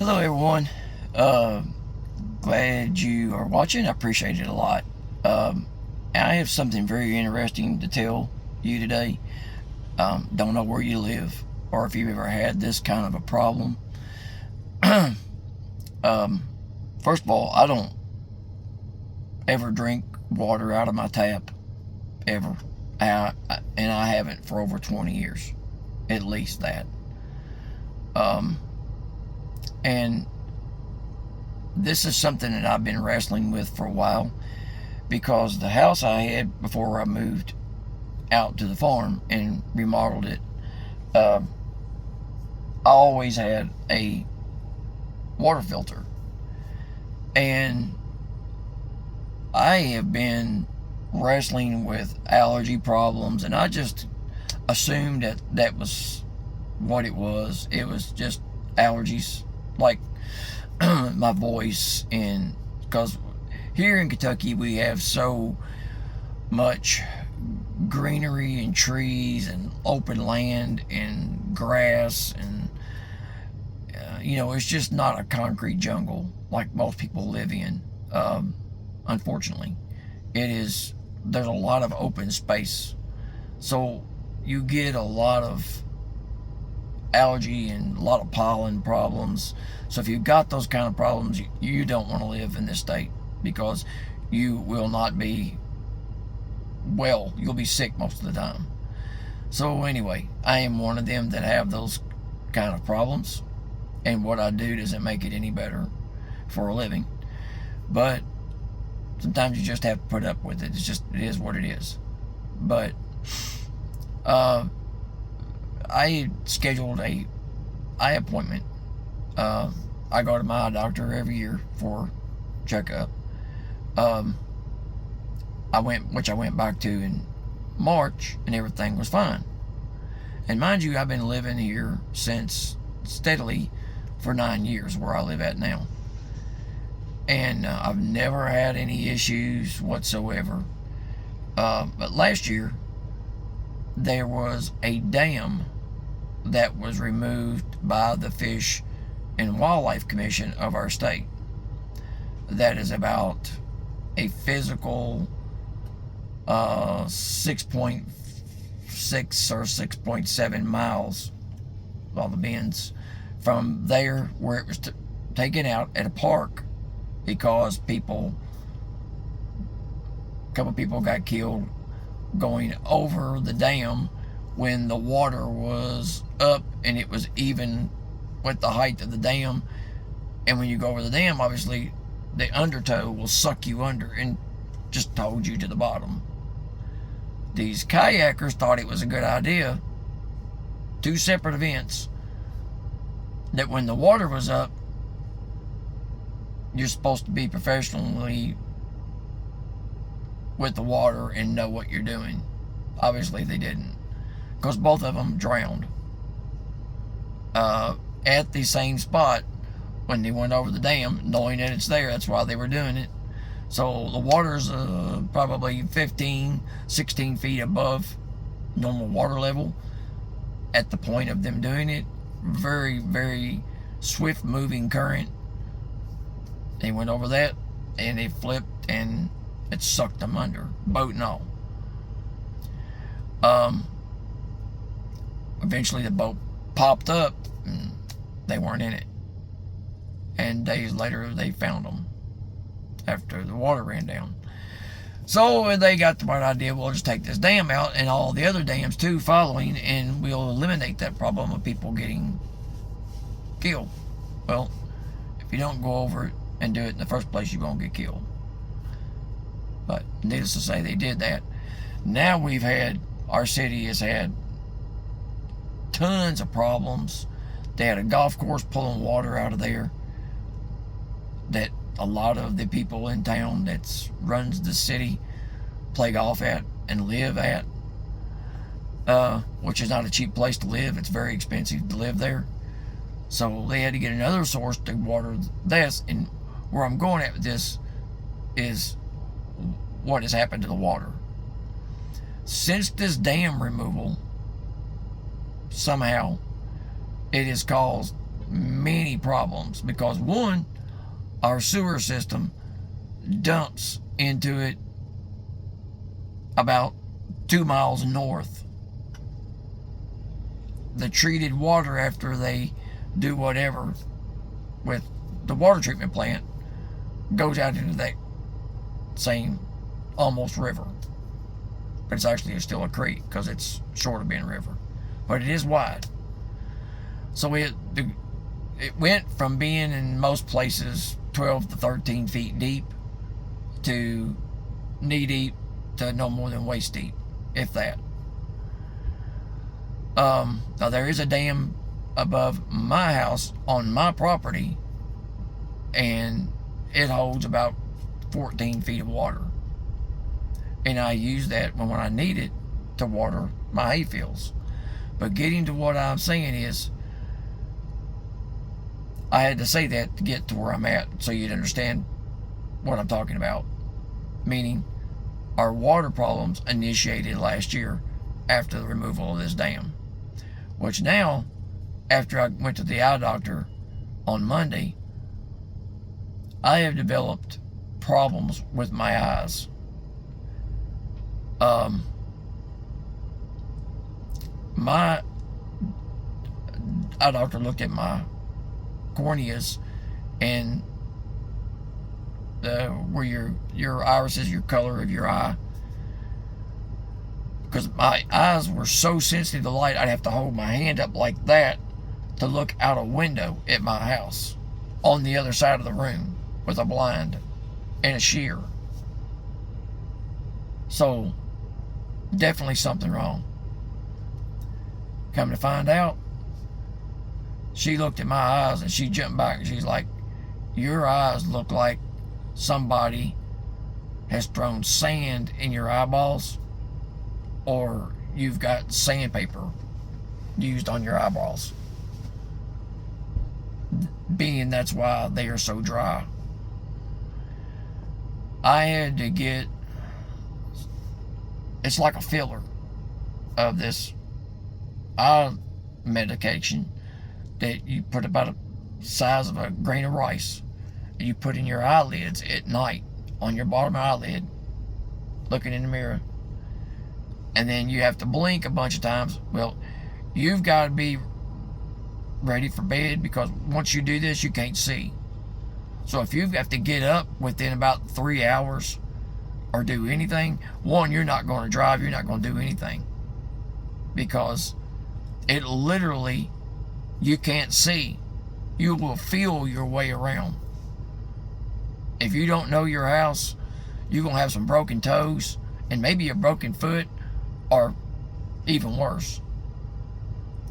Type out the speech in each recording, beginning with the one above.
Hello, everyone. Uh, Glad you are watching. I appreciate it a lot. Um, I have something very interesting to tell you today. Don't know where you live or if you've ever had this kind of a problem. um, First of all, I don't ever drink water out of my tap, ever. And I haven't for over 20 years, at least that. Um, and this is something that I've been wrestling with for a while because the house I had before I moved out to the farm and remodeled it, uh, I always had a water filter. And I have been wrestling with allergy problems, and I just assumed that that was what it was. It was just allergies, like my voice, and because here in Kentucky we have so much greenery and trees and open land and grass, and it's just not a concrete jungle like most people live in. Unfortunately, it is. There's a lot of open space, so you get a lot of allergy and a lot of pollen problems. So if you've got those kind of problems, you don't want to live in this state because you will not be well. You'll be sick most of the time. So anyway, I am one of them that have those kind of problems, and what I do doesn't make it any better for a living. But sometimes you just have to put up with it. It is what it is. But I scheduled a eye appointment. I go to my eye doctor every year for checkup. Um, I went back to in March, and everything was fine. And mind you, I've been living here since steadily for 9 years, where I live at now, and I've never had any issues whatsoever. But last year there was a dam that was removed by the Fish and Wildlife Commission of our state. That is about a physical 6.6 or 6.7 miles, all the bends, from there where it was taken out at a park because a couple people got killed going over the dam when the water was up and it was even with the height of the dam. And when you go over the dam, obviously the undertow will suck you under and just hold you to the bottom. These kayakers thought it was a good idea, two separate events, that when the water was up, you're supposed to be professionally with the water and know what you're doing. Obviously they didn't, because both of them drowned at the same spot when they went over the dam, knowing that it's there. That's why they were doing it. So the water's probably 15, 16 feet above normal water level at the point of them doing it. Very, very swift moving current. They went over that and they flipped and it sucked them under, boat and all. Eventually the boat popped up and they weren't in it. And days later they found them after the water ran down. So they got the right idea, we'll just take this dam out and all the other dams too following, and we'll eliminate that problem of people getting killed. Well, if you don't go over it and do it in the first place, you won't get killed. But needless to say, they did that. Now our city has had tons of problems. They had a golf course pulling water out of there that a lot of the people in town that runs the city play golf at and live at, which is not a cheap place to live. It's very expensive to live there. So they had to get another source to water this. And where I'm going at with this is what has happened to the water. Since this dam removal, somehow it has caused many problems because, one, our sewer system dumps into it about 2 miles north. The treated water, after they do whatever with the water treatment plant, goes out into that same almost river. But it's actually still a creek because it's short of being a river. But it is wide. So it went from being in most places 12 to 13 feet deep to knee deep to no more than waist deep, if that. Now there is a dam above my house on my property, and it holds about 14 feet of water. And I use that when I need it to water my hay fields. But getting to what I'm saying is, I had to say that to get to where I'm at so you'd understand what I'm talking about. Meaning, our water problems initiated last year after the removal of this dam. Which now, after I went to the eye doctor on Monday, I have developed problems with my eyes. My eye doctor looked at my corneas and where your iris is, your color of your eye, because my eyes were so sensitive to light, I'd have to hold my hand up like that to look out a window at my house on the other side of the room with a blind and a sheer. So definitely something wrong. Come to find out, she looked at my eyes and she jumped back and she's like, your eyes look like somebody has thrown sand in your eyeballs, or you've got sandpaper used on your eyeballs, being that's why they are so dry. I had to get, it's like a filler of this eye medication that you put about the size of a grain of rice, and you put in your eyelids at night, on your bottom eyelid, looking in the mirror, and then you have to blink a bunch of times. Well, you've got to be ready for bed, because once you do this, you can't see. So if you have to get up within about 3 hours or do anything, one, you're not going to drive, you're not going to do anything, because it literally, you can't see. You will feel your way around. If you don't know your house, you're going to have some broken toes and maybe a broken foot, or even worse.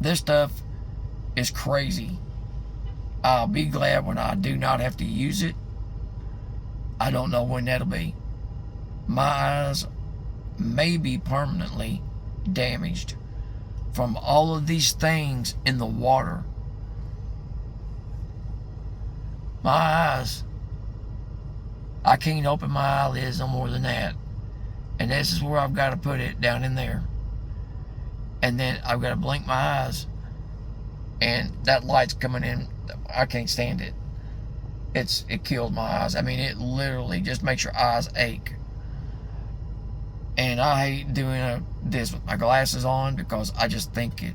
This stuff is crazy. I'll be glad when I do not have to use it. I don't know when that'll be. My eyes may be permanently damaged from all of these things in the water. My eyes, I can't open my eyelids no more than that. And this is where I've got to put it, down in there. And then I've got to blink my eyes, and that light's coming in. I can't stand it. It killed my eyes. I mean, it literally just makes your eyes ache. And I hate doing this with my glasses on, because I just think it,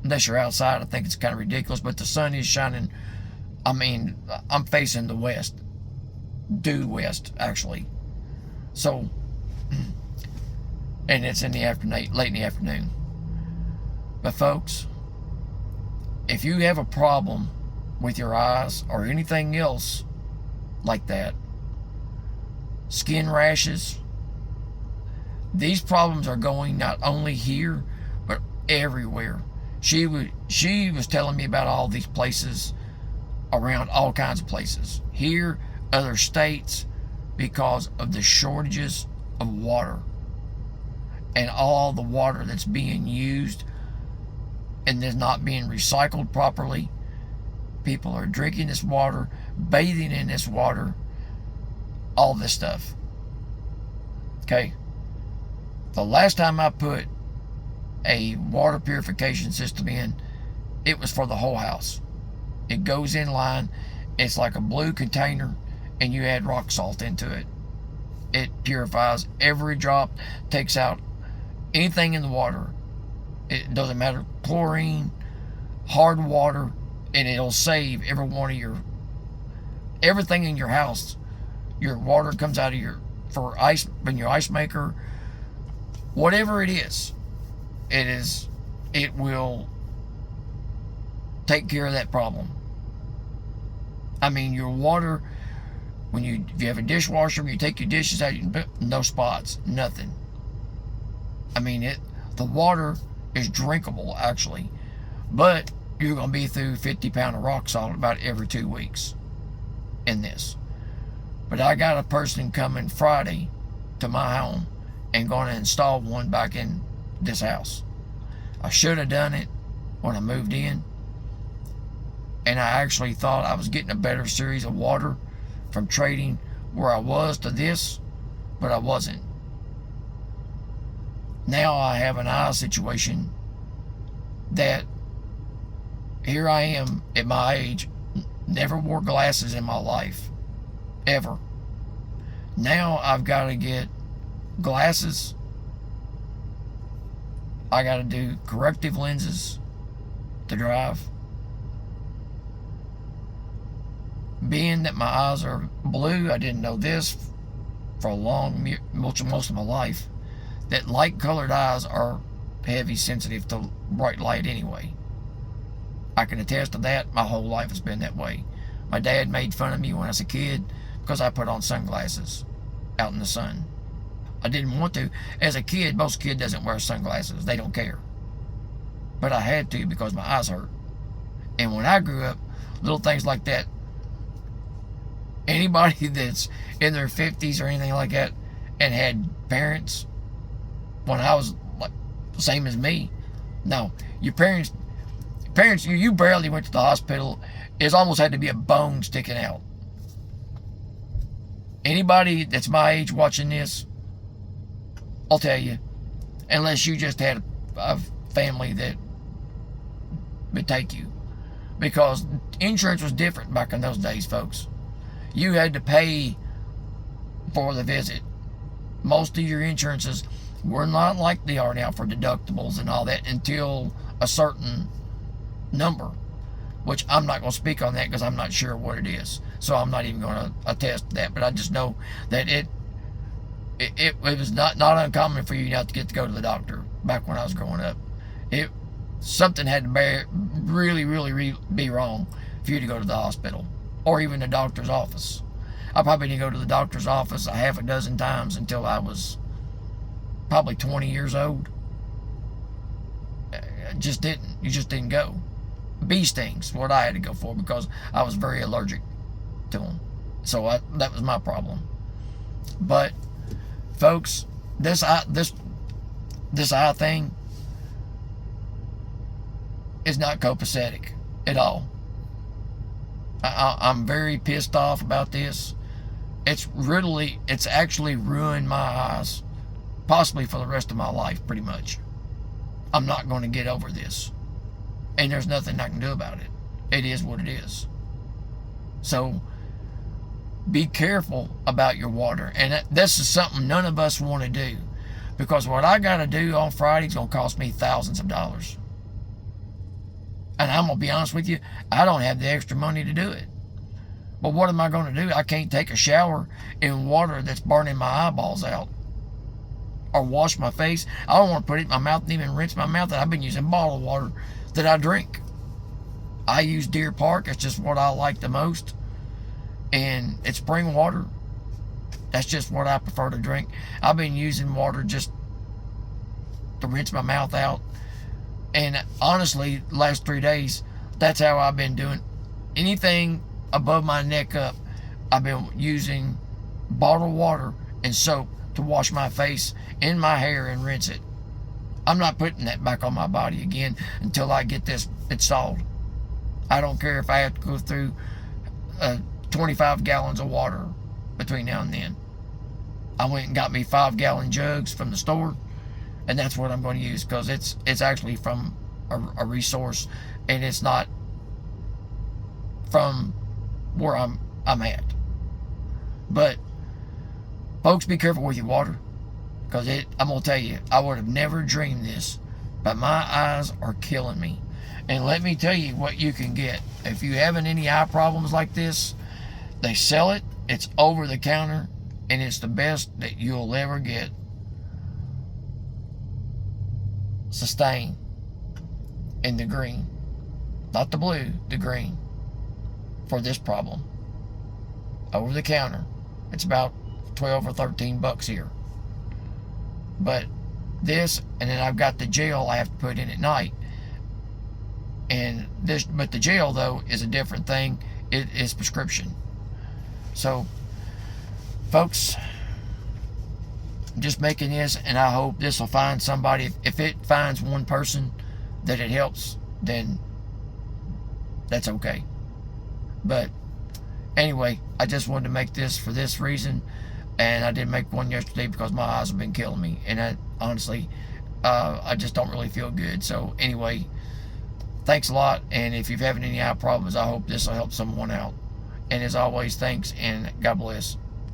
unless you're outside, I think it's kind of ridiculous. But the sun is shining. I mean, I'm facing the west, due west, actually. So, and it's in the afternoon, late in the afternoon. But folks, if you have a problem with your eyes or anything else like that, skin rashes, these problems are going not only here, but everywhere. She was telling me about all these places, around all kinds of places. Here, other states, because of the shortages of water. And all the water that's being used and is not being recycled properly. People are drinking this water, bathing in this water, all this stuff. Okay? The last time I put a water purification system in, it was for the whole house. It goes in line. It's like a blue container, and you add rock salt into it. It purifies every drop, takes out anything in the water. It doesn't matter, chlorine, hard water, and it'll save every one of everything in your house. Your water comes out of for ice, in your ice maker, whatever it is, it will take care of that problem. I mean, your water, if you have a dishwasher, you take your dishes out, no spots, nothing. I mean, the water is drinkable, actually, but you're going to be through 50 pounds of rock salt about every 2 weeks in this. But I got a person coming Friday to my home and going to install one back in this house. I should have done it when I moved in, and I actually thought I was getting a better series of water from trading where I was to this, but I wasn't. Now I have an eye situation that here I am at my age, never wore glasses in my life, ever. Now I've got to get glasses. I got to do corrective lenses to drive. Being that my eyes are blue, I didn't know this for most of my life, that light-colored eyes are heavy sensitive to bright light anyway. I can attest to that. My whole life has been that way. My dad made fun of me when I was a kid because I put on sunglasses out in the sun. I didn't want to. As a kid, most kids doesn't wear sunglasses. They don't care. But I had to because my eyes hurt. And when I grew up, little things like that, anybody that's in their 50s or anything like that and had parents when I was like the same as me. No, your parents, you barely went to the hospital. It almost had to be a bone sticking out. Anybody that's my age watching this, I'll tell you, unless you just had a family that would take you. Because insurance was different back in those days, folks. You had to pay for the visit. Most of your insurances were not like they are now for deductibles and all that until a certain number, which I'm not going to speak on that because I'm not sure what it is. So I'm not even going to attest to that. But I just know that it was not uncommon for you not to get to go to the doctor back when I was growing up. Something had to really be wrong for you to go to the hospital or even the doctor's office. I probably didn't go to the doctor's office a half a dozen times until I was probably 20 years old. You just didn't go. Bee stings, what I had to go for because I was very allergic to them. So that was my problem. But folks, this eye thing is not copacetic at all. I'm very pissed off about this. It's actually ruined my eyes, possibly for the rest of my life, pretty much. I'm not going to get over this, and there's nothing I can do about it. It is what it is. So be careful about your water, and this is something none of us want to do, because what I got to do on Friday is going to cost me thousands of dollars. And I'm going to be honest with you, I don't have the extra money to do it. But what am I going to do? I can't take a shower in water that's burning my eyeballs out. Or wash my face. I don't want to put it in my mouth and even rinse my mouth. I've been using bottled water that I drink. I use Deer Park. It's just what I like the most. And it's spring water. That's just what I prefer to drink. I've been using water just to rinse my mouth out. And honestly, the last 3 days, that's how I've been doing. Anything above my neck up, I've been using bottled water and soap to wash my face and my hair and rinse it. I'm not putting that back on my body again until I get this installed. I don't care if I have to go through 25 gallons of water between now and then. I went and got me 5-gallon jugs from the store, and that's what I'm going to use because it's actually from a resource, and it's not from where I'm at. But folks, be careful with your water, because I'm gonna tell you, I would have never dreamed this, but my eyes are killing me. And let me tell you what you can get if you having any eye problems like this. They sell it. It's over the counter, and it's the best that you'll ever get. Sustain in the green, not the blue, the green, for this problem. Over the counter, it's about 12 or 13 bucks here. But this, and then I've got the gel I have to put in at night. And this, but the gel though is a different thing. It is prescription. So, folks, I'm just making this, and I hope this will find somebody. If it finds one person that it helps, then that's okay. But anyway, I just wanted to make this for this reason, and I didn't make one yesterday because my eyes have been killing me, and I honestly, I just don't really feel good. So anyway, thanks a lot, and if you're having any eye problems, I hope this will help someone out. And as always, thanks, and God bless.